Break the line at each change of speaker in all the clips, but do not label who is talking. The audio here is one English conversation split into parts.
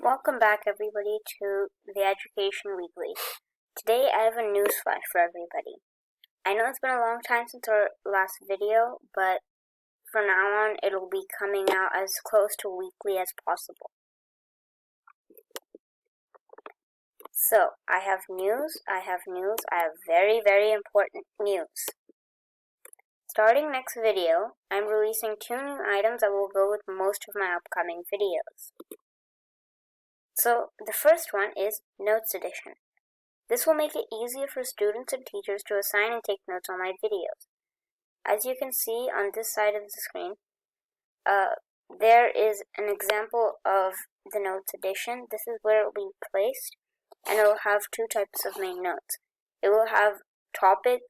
Welcome back everybody to the Education Weekly. Today I have a news flash for everybody. I know it's been a long time since our last video, but from now on it'll be coming out as close to weekly as possible. So, I have very, very important news. Starting next video, I'm releasing 2 new items that will go with most of my upcoming videos. So, the first one is Notes Edition. This will make it easier for students and teachers to assign and take notes on my videos. As you can see on this side of the screen, there is an example of the Notes Edition. This is where it will be placed, and it will have 2 types of main notes. It will have topic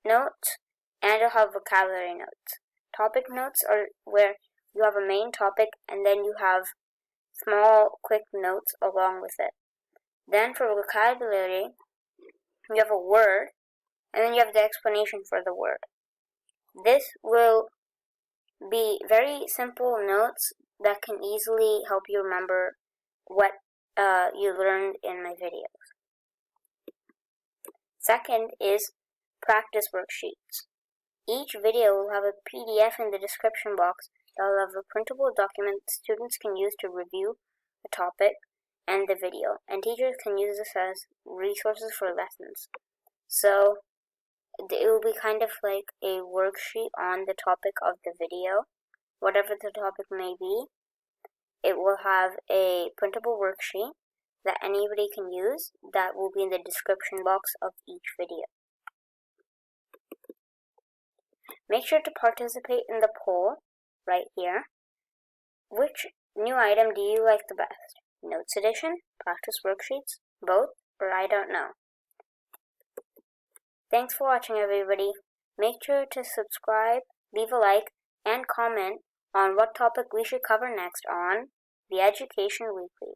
notes, and it will have vocabulary notes. Topic notes are where you have a main topic, and then you have small, quick notes along with it. Then for vocabulary, you have a word, and then you have the explanation for the word. This will be very simple notes that can easily help you remember what you learned in my videos. Second is practice worksheets. Each video will have a PDF in the description box that will have a printable document students can use to review the topic and the video, and teachers can use this as resources for lessons. So it will be kind of like a worksheet on the topic of the video, whatever the topic may be. It will have a printable worksheet that anybody can use that will be in the description box of each video. Make sure to participate in the poll right here. Which new item do you like the best? Notes Edition, practice worksheets, both, or I don't know. Thanks for watching everybody. Make sure to subscribe, leave a like, and comment on what topic we should cover next on the Education Weekly.